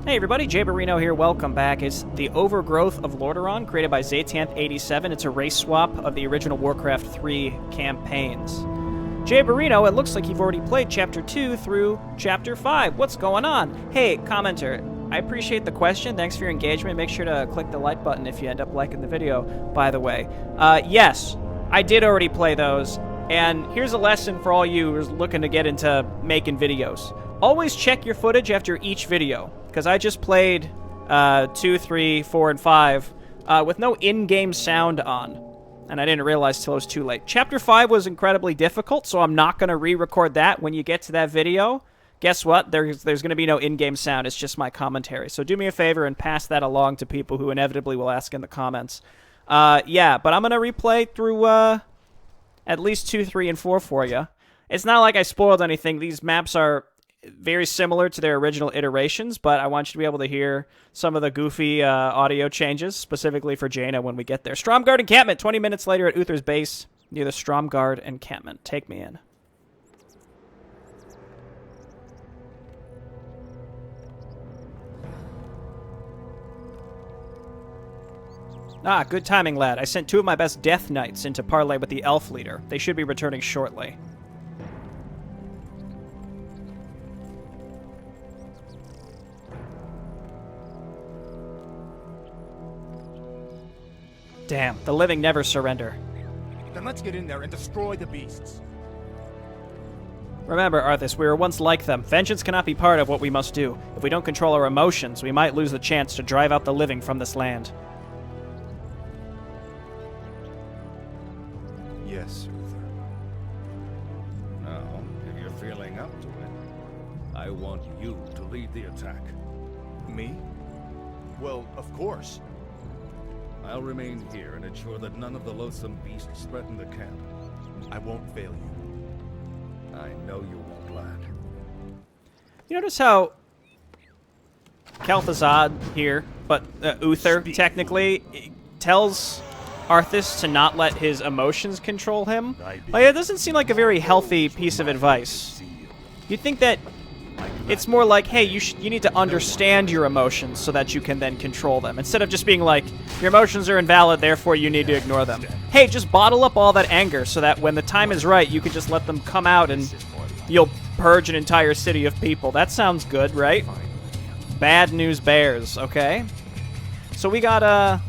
Hey everybody, Jay Barino here, welcome back. It's the Overgrowth of Lordaeron, created by Zaytanth87. It's a race swap of the original Warcraft 3 campaigns. Jay Barino, it looks like you've already played Chapter 2 through Chapter 5. What's going on? Hey, commenter, I appreciate the question. Thanks for your engagement. Make sure to click the like button if you end up liking the video, by the way. Yes, I did already play those, and here's a lesson for all you who's looking to get into making videos. Always check your footage after each video, because I just played 2, 3, 4, and 5 with no in-game sound on, and I didn't realize till it was too late. Chapter 5 was incredibly difficult, so I'm not going to re-record that when you get to that video. Guess what? There's going to be no in-game sound. It's just my commentary. So do me a favor and pass that along to people who inevitably will ask in the comments. Yeah, but I'm going to replay through at least 2, 3, and 4 for you. It's not like I spoiled anything. These maps are very similar to their original iterations, but I want you to be able to hear some of the goofy audio changes, specifically for Jaina when we get there. Stromgarde Encampment, 20 minutes later at Uther's base, near the Stromgarde Encampment. Take me in. Ah, good timing, lad. I sent 2 of my best Death Knights into parley with the Elf Leader. They should be returning shortly. Damn, the living never surrender. Then let's get in there and destroy the beasts. Remember, Arthas, we were once like them. Vengeance cannot be part of what we must do. If we don't control our emotions, we might lose the chance to drive out the living from this land. Yes, Uther. Now, if you're feeling up to it, I want you to lead the attack. Me? Well, of course. I'll remain here and ensure that none of the loathsome beasts threaten the camp. I won't fail you. I know you won't, lad. You notice how Kel'Thuzad here, but Uther, technically, tells Arthas to not let his emotions control him? Like, it doesn't seem like a very healthy piece of advice. You'd think that it's more like, hey, you need to understand your emotions so that you can then control them, instead of just being like, your emotions are invalid, therefore you need to ignore them. Hey, just bottle up all that anger so that when the time is right, you can just let them come out and you'll purge an entire city of people. That sounds good, right? Bad news bears, okay? So we got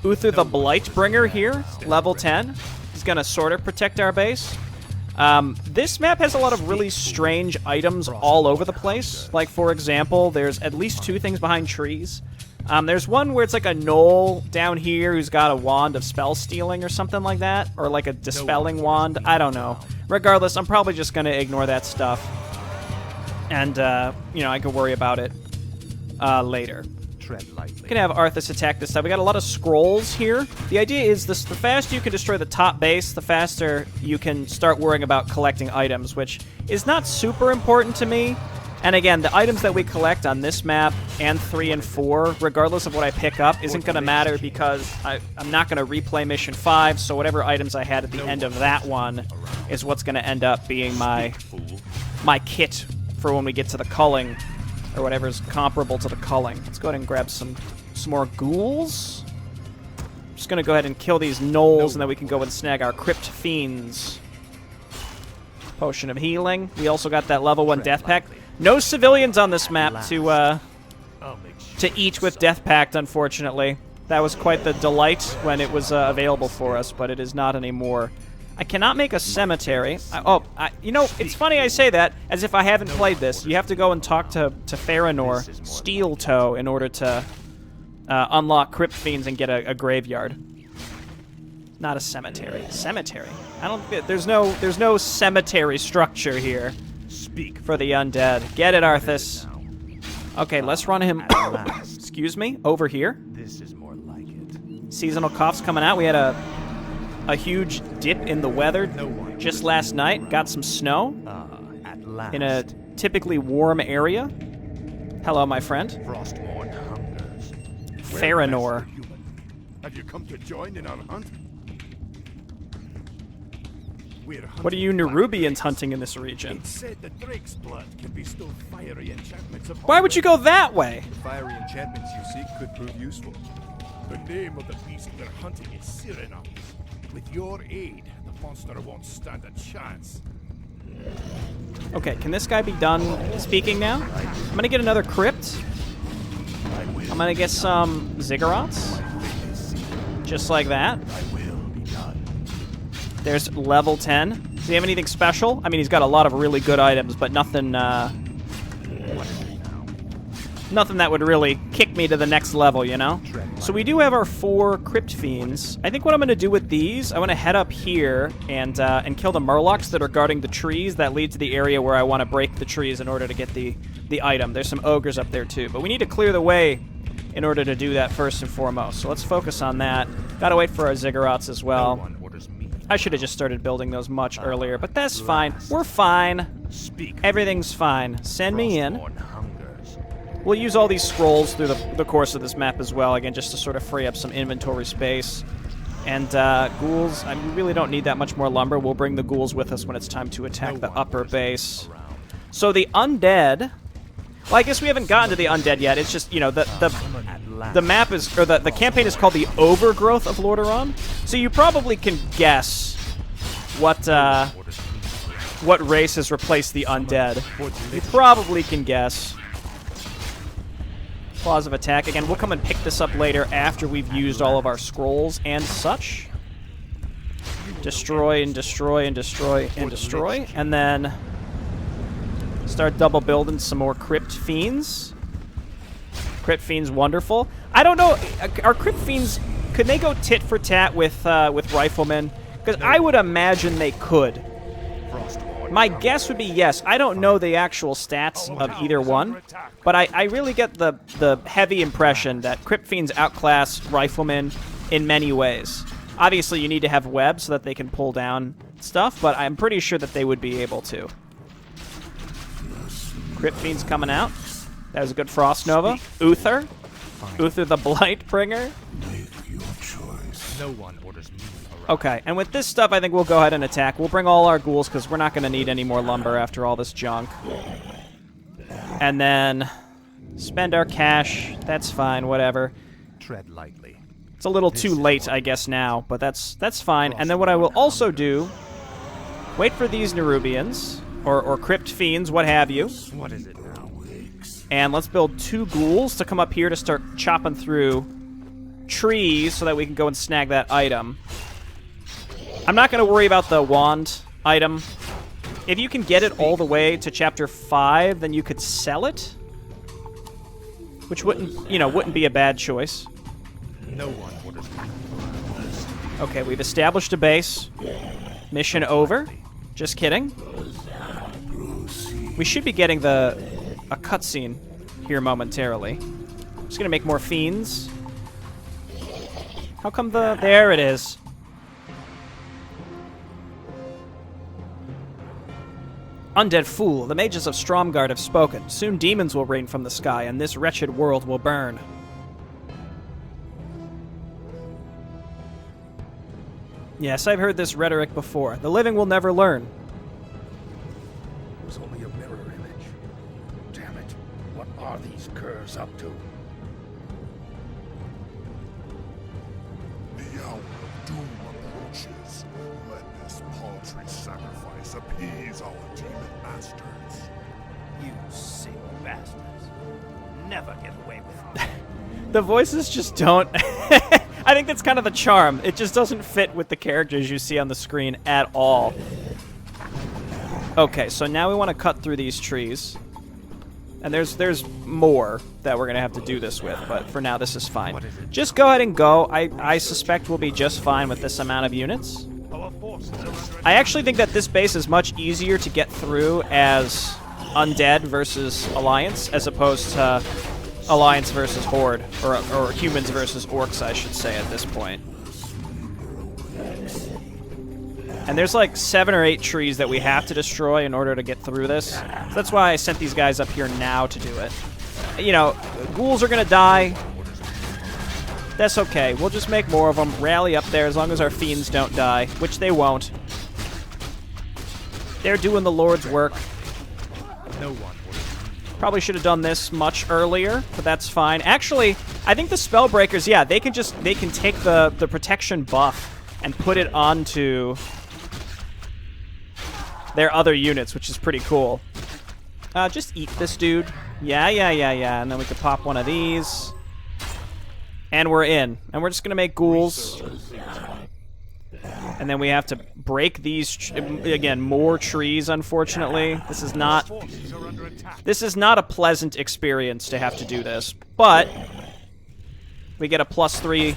Uther the Blightbringer here, level 10. He's gonna sort of protect our base. This map has a lot of really strange items all over the place. Like, for example, there's at least 2 things behind trees. There's one where it's like a gnoll down here who's got a wand of spell stealing or something like that. Or like a dispelling wand. I don't know. Regardless, I'm probably just going to ignore that stuff. And, you know, I can worry about it later. We can have Arthas attack this time. We got a lot of scrolls here. The idea is this: the faster you can destroy the top base, the faster you can start worrying about collecting items, which is not super important to me. And again, the items that we collect on this map and 3 and 4, regardless of what I pick up, isn't going to matter because I'm not going to replay Mission 5, so whatever items I had at the end of that one is what's going to end up being my kit for when we get to the culling, or whatever's comparable to the culling. Let's go ahead and grab some more ghouls. I'm just going to go ahead and kill these gnolls, and then we can go and snag our Crypt Fiends. Potion of Healing. We also got that level 1 Death Pact. No civilians on this map to eat with Death Pact, unfortunately. That was quite the delight when it was available for us, but it is not anymore. I cannot make a cemetery. You know, it's funny I say that, as if I haven't played this. You have to go and talk to Faranor, Steel Toe, in order to unlock Crypt Fiends and get a graveyard. Not a cemetery. Cemetery? I don't. There's no cemetery structure here. Speak for the undead. Get it, Arthas. Okay, let's run him. Excuse me, over here. This is more like it. Seasonal coughs coming out. We had a huge dip in the weather just last night. Got some snow in a typically warm area. Hello, my friend. Frostmourne hungers. Faranor. Have you come to join in our hunt? What are you Nerubians hunting in this region? It said the drake's blood can bestow fiery enchantments upon Why would you go that way? The fiery enchantments you seek could prove useful. The name of the beast we're hunting is Cyranops. With your aid, the monster won't stand a chance. Okay, can this guy be done speaking now? I'm gonna get another crypt. I'm gonna get some ziggurats. Just like that. There's level 10. Does he have anything special? I mean, he's got a lot of really good items, but nothing, nothing that would really kick me to the next level, you know? So we do have our 4 Crypt Fiends. I think what I'm going to do with these, I want to head up here and kill the Murlocs that are guarding the trees that lead to the area where I want to break the trees in order to get the item. There's some ogres up there too, but we need to clear the way in order to do that first and foremost. So let's focus on that. Gotta wait for our ziggurats as well. I should have just started building those much earlier, but that's fine. We're fine. Everything's fine. Send me in. We'll use all these scrolls through the course of this map as well, again, just to sort of free up some inventory space. And ghouls, I mean, we really don't need that much more lumber. We'll bring the ghouls with us when it's time to attack the upper base. So the undead... Well, I guess we haven't gotten to the undead yet. It's just, you know, the map is... Or the campaign is called the Overgrowth of Lordaeron. So you probably can guess what race has replaced the undead. You probably can guess. Claws of attack. Again, we'll come and pick this up later after we've used all of our scrolls and such. Destroy and destroy and destroy and destroy. And then start double building some more Crypt Fiends. Crypt Fiends, wonderful. I don't know, are Crypt Fiends, could they go tit for tat with Riflemen? Because I would imagine they could. My guess would be yes. I don't know the actual stats of either one, but I really get the heavy impression that Crypt Fiends outclass Riflemen in many ways. Obviously, you need to have webs so that they can pull down stuff, but I'm pretty sure that they would be able to. Crypt Fiends coming out. That was a good Frost Nova. Uther. Uther the Blightbringer. No one orders me around. Okay, and with this stuff, I think we'll go ahead and attack. We'll bring all our ghouls, because we're not going to need any more lumber after all this junk. And then spend our cash. That's fine, whatever. Tread lightly. It's a little too late, I guess, now, but that's fine. And then what I will also do, wait for these Nerubians, or Crypt Fiends, what have you. What is it now? And let's build 2 ghouls to come up here to start chopping through trees so that we can go and snag that item. I'm not going to worry about the wand item. If you can get it all the way to chapter 5, then you could sell it, which wouldn't be a bad choice. No one orders me. Okay, we've established a base. Mission over. Just kidding. We should be getting a cutscene here momentarily. I'm just gonna make more fiends. How come there it is. Undead fool, the mages of Stromgarde have spoken. Soon demons will rain from the sky, and this wretched world will burn. Yes, I've heard this rhetoric before. The living will never learn. It was only a mirror image. Damn it. What are these curs up to? The hour of doom approaches. Let this paltry sacrifice appease our demon masters. You sick bastards. Never get away with it. The voices just don't... I think that's kind of the charm. It just doesn't fit with the characters you see on the screen at all. Okay, so now we want to cut through these trees. And there's more that we're going to have to do this with, but for now this is fine. Just go ahead and go. I suspect we'll be just fine with this amount of units. I actually think that this base is much easier to get through as Undead versus Alliance, as opposed to Alliance versus Horde, or humans versus orcs, I should say, at this point. And there's like 7 or 8 trees that we have to destroy in order to get through this. So that's why I sent these guys up here now to do it. You know, ghouls are gonna die. That's okay. We'll just make more of them, rally up there as long as our fiends don't die, which they won't. They're doing the Lord's work. No one orders me. Probably should have done this much earlier, but that's fine. Actually, I think the Spellbreakers, yeah, they can take the protection buff and put it onto their other units, which is pretty cool. Just eat this dude. Yeah. And then we could pop one of these. And we're in. And we're just going to make ghouls. And then we have to break these, again, more trees, unfortunately. This is not a pleasant experience to have to do this. But we get a +3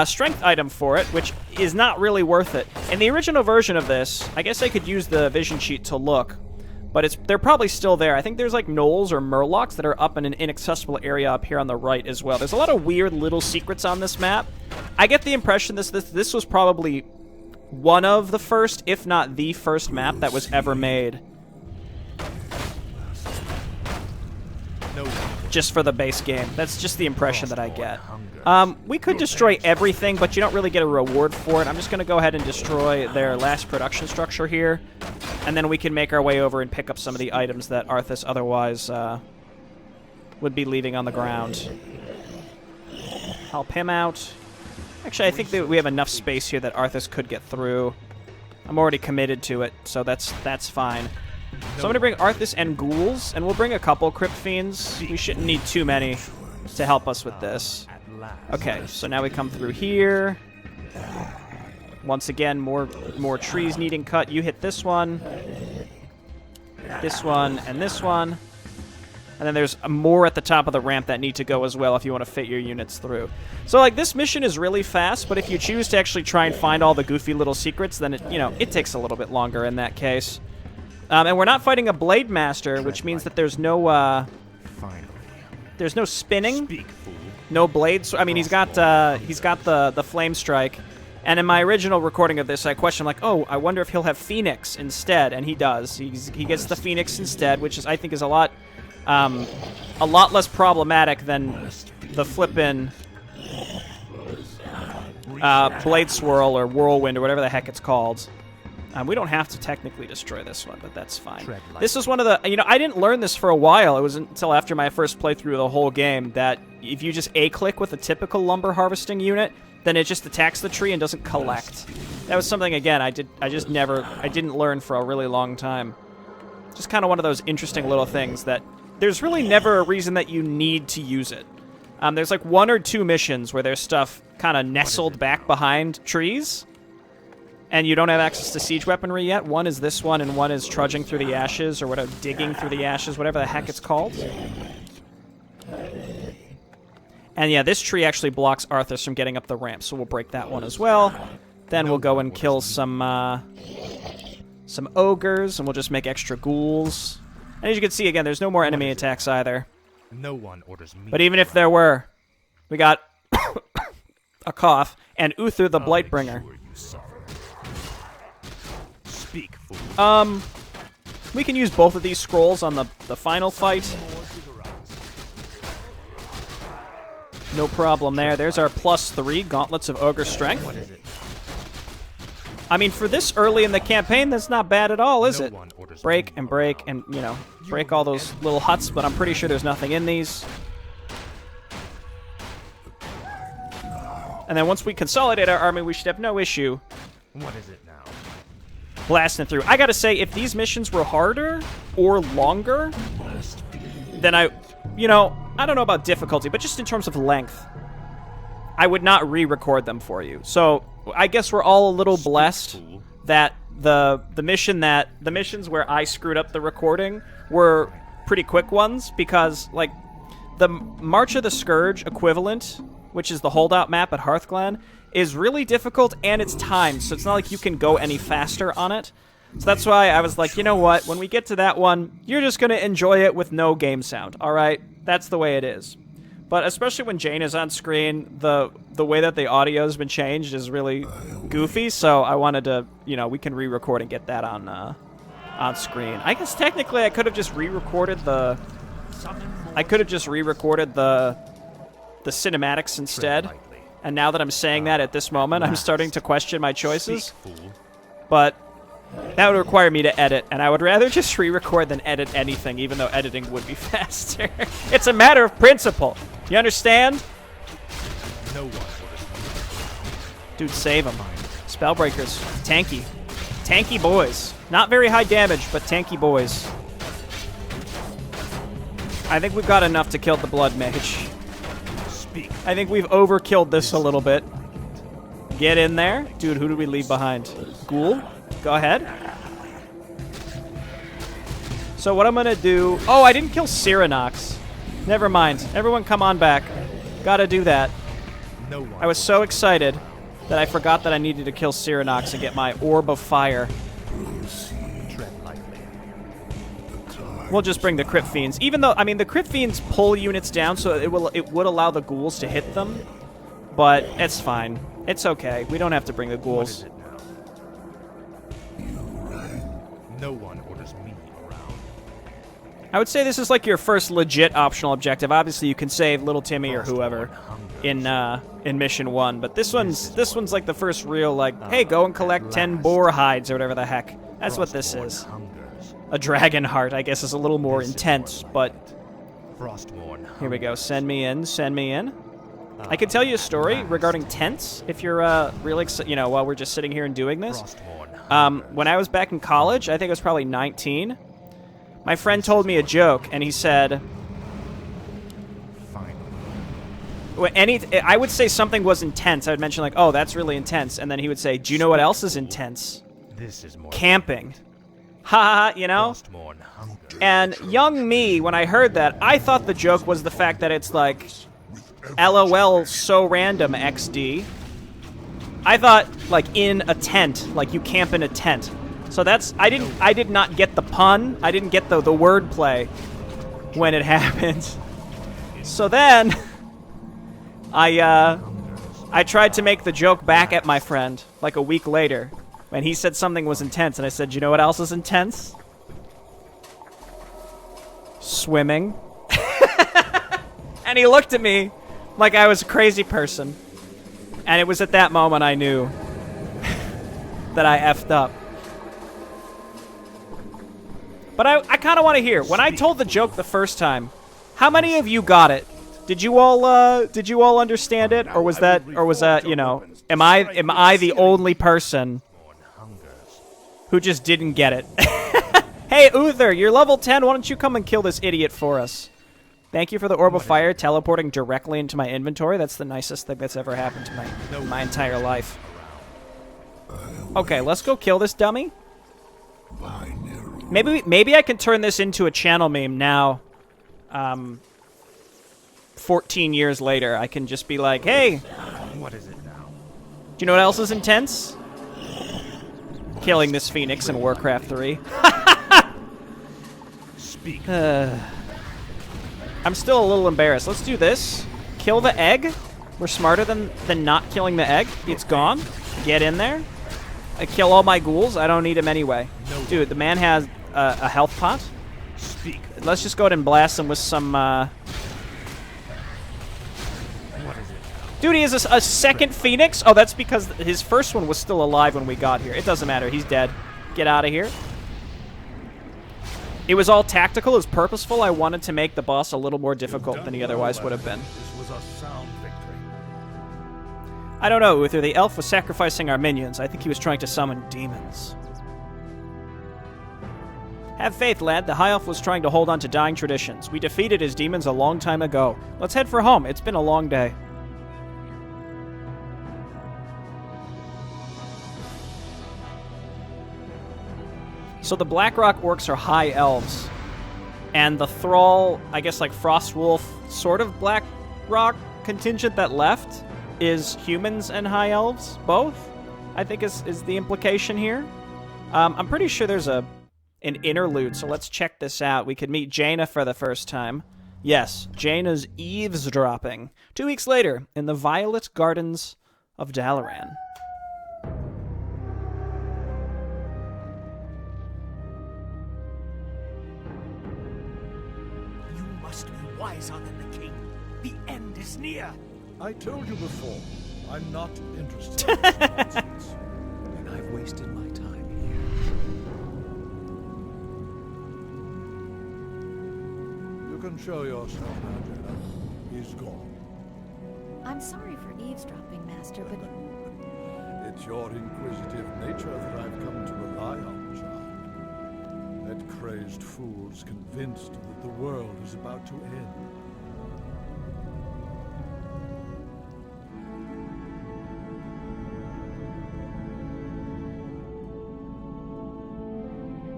strength item for it, which is not really worth it. In the original version of this, I guess I could use the vision sheet to look, but they're probably still there. I think there's like gnolls or murlocs that are up in an inaccessible area up here on the right as well. There's a lot of weird little secrets on this map. I get the impression this was probably one of the first, if not the first map that was ever made. Just for the base game. That's just the impression that I get. We could destroy everything, but you don't really get a reward for it. I'm just going to go ahead and destroy their last production structure here, and then we can make our way over and pick up some of the items that Arthas otherwise would be leaving on the ground. Help him out. Actually, I think that we have enough space here that Arthas could get through. I'm already committed to it, so that's fine. So I'm going to bring Arthas and ghouls, and we'll bring a couple Crypt Fiends. We shouldn't need too many to help us with this. Okay, so now we come through here. Once again, more trees needing cut. You hit this one, and this one. And then there's more at the top of the ramp that need to go as well if you want to fit your units through. So, like, this mission is really fast, but if you choose to actually try and find all the goofy little secrets, then it takes a little bit longer in that case. And we're not fighting a Blade Master, which means that there's no spinning, no blades. I mean, he's got the Flame Strike. And in my original recording of this, I questioned, like, oh, I wonder if he'll have Phoenix instead, and he does. He gets the Phoenix instead, which I think is a lot less problematic than the flippin' Blade Swirl or Whirlwind or whatever the heck it's called. We don't have to technically destroy this one, but that's fine. This is one of the... I didn't learn this for a while. It wasn't until after my first playthrough of the whole game that if you just A-click with a typical lumber harvesting unit, then it just attacks the tree and doesn't collect. That was something, again, I didn't learn for a really long time. Just kind of one of those interesting little things that there's really never a reason that you need to use it. There's like 1 or 2 missions where there's stuff kind of nestled back behind trees, and you don't have access to siege weaponry yet. One is this one, and one is trudging through the ashes, or whatever, digging through the ashes, whatever the heck it's called. And yeah, this tree actually blocks Arthas from getting up the ramp, so we'll break that one as well. Then we'll go and kill some ogres, and we'll just make extra ghouls. And as you can see, again, there's no more enemy attacks either. No one orders me. But even if there were, we got a cough and Uther the Blightbringer. Speak, fool. We can use both of these scrolls on the final fight. No problem there. There's our +3 Gauntlets of Ogre Strength. What is it? I mean, for this early in the campaign, that's not bad at all, is it? Break and break and, break all those little huts, but I'm pretty sure there's nothing in these. And then once we consolidate our army, we should have no issue What is it now? blasting through. I gotta say, if these missions were harder or longer, then I don't know about difficulty, but just in terms of length, I would not re-record them for you. So I guess we're all a little blessed that the missions where I screwed up the recording were pretty quick ones, because like the March of the Scourge equivalent, which is the holdout map at Hearthglen, is really difficult, and it's timed, so it's not like you can go any faster on it. So that's why I was like, you know what, when we get to that one, you're just going to enjoy it with no game sound, alright? That's the way it is. But especially when Jane is on screen, the way that the audio has been changed is really goofy, so I wanted to, we can re-record and get that on screen. I guess technically I could have just re-recorded the cinematics instead. And now that I'm saying that at this moment, I'm starting to question my choices. But That would require me to edit, and I would rather just re-record than edit anything, even though editing would be faster. It's a matter of principle. You understand? No one. Dude, save him. Spellbreakers. Tanky. Tanky boys. Not very high damage, but tanky boys. I think we've got enough to kill the Blood Mage. I think we've overkilled this a little bit. Get in there. Dude, who did we leave behind? Ghoul? Go ahead. So what I'm going to do... Oh, I didn't kill Cyranox. Never mind. Everyone come on back. Gotta do that. No one. I was so excited that I forgot that I needed to kill Cyranox and get my Orb of Fire. Tread lightly. We'll just bring the Crypt Fiends. Even though, I mean, the Crypt Fiends pull units down, so it would allow the ghouls to hit them. But it's fine. It's okay. We don't have to bring the ghouls. No one orders me around. I would say this is like your first legit optional objective. Obviously, you can save Little Timmy or whoever in Mission 1, but this one's like the first real, like, hey, go and collect 10 boar hides or whatever the heck. That's what this is. A dragon heart, I guess, is a little more intense, but here we go. Send me in. Send me in. I could tell you a story regarding tents if you're really, while we're just sitting here and doing this. When I was back in college, I think I was probably 19, my friend told me a joke, and he said, I would say something was intense. I would mention, like, oh, that's really intense. And then he would say, do you know what else is intense? This is more camping. Ha, you know? And young me, when I heard that, I thought the joke was the fact that it's like, LOL, so random, XD. I thought, like, in a tent, like you camp in a tent. So that's, I did not get the pun. I didn't get the wordplay when it happened. So then, I tried to make the joke back at my friend, like a week later, when he said something was intense, and I said, you know what else is intense? Swimming. And he looked at me like I was a crazy person. And it was at that moment I knew that I effed up. But I kind of want to hear, when I told the joke the first time, how many of you got it? Did you all understand it, or was that, you know, am I the only person who just didn't get it? Hey, Uther, you're level 10. Why don't you come and kill this idiot for us? Thank you for the Orb of Fire teleporting directly into my inventory. That's the nicest thing that's ever happened to my entire life. Okay, let's go kill this dummy. Maybe I can turn this into a channel meme now. 14 years later, I can just be like, hey. What is it now? Do you know what else is intense? Killing this Phoenix in Warcraft 3. Speak. I'm still a little embarrassed. Let's do this. Kill the egg. We're smarter than not killing the egg. It's gone. Get in there. I kill all my ghouls. I don't need him anyway. Dude, the man has a health pot. Speak. Let's just go ahead and blast him with some... What is it? Dude, he has a second Phoenix? Oh, that's because his first one was still alive when we got here. It doesn't matter. He's dead. Get out of here. It was all tactical. It was purposeful. I wanted to make the boss a little more difficult than he otherwise would have been. This was a sound victory. I don't know, Uther. The elf was sacrificing our minions. I think he was trying to summon demons. Have faith, lad. The High Elf was trying to hold on to dying traditions. We defeated his demons a long time ago. Let's head for home. It's been a long day. So the Blackrock orcs are high elves. And the Thrall, I guess like Frostwolf, sort of Blackrock contingent that left is humans and high elves, both, I think is the implication here. I'm pretty sure there's an interlude, so let's check this out. We could meet Jaina for the first time. Yes, Jaina's eavesdropping. 2 weeks later, in the Violet Gardens of Dalaran. You must be wiser than the king. The end is near. I told you before, I'm not interested in this nonsense. And I've wasted my time here. Show yourself now, Jaina. He's gone. I'm sorry for eavesdropping, Master, but It's your inquisitive nature that I've come to rely on, child. That crazed fool's convinced that the world is about to end.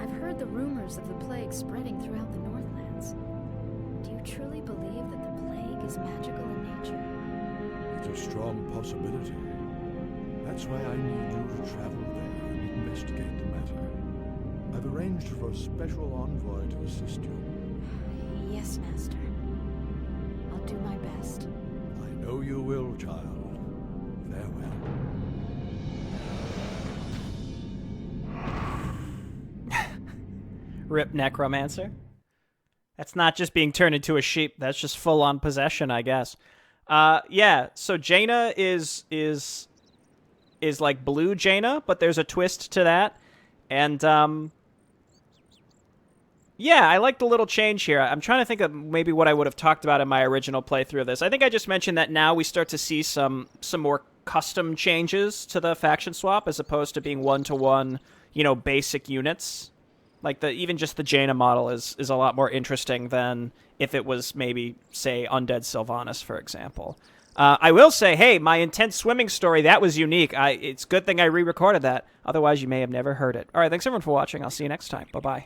I've heard the rumors of the plague spreading throughout the Northlands. Do you truly believe that the plague is magical in nature? It's a strong possibility. That's why I need you to travel there and investigate the matter. I've arranged for a special envoy to assist you. Yes, Master. I'll do my best. I know you will, child. Farewell. Rip Necromancer. That's not just being turned into a sheep. That's just full-on possession, I guess. Yeah, so Jaina is like blue Jaina, but there's a twist to that. And, yeah, I like the little change here. I'm trying to think of maybe what I would have talked about in my original playthrough of this. I think I just mentioned that now we start to see some more custom changes to the faction swap as opposed to being one-to-one, you know, basic units. Like, even just the Jaina model is a lot more interesting than if it was maybe, say, Undead Sylvanas, for example. I will say, hey, my intense swimming story, that was unique. It's a good thing I re-recorded that. Otherwise, you may have never heard it. All right, thanks everyone for watching. I'll see you next time. Bye-bye.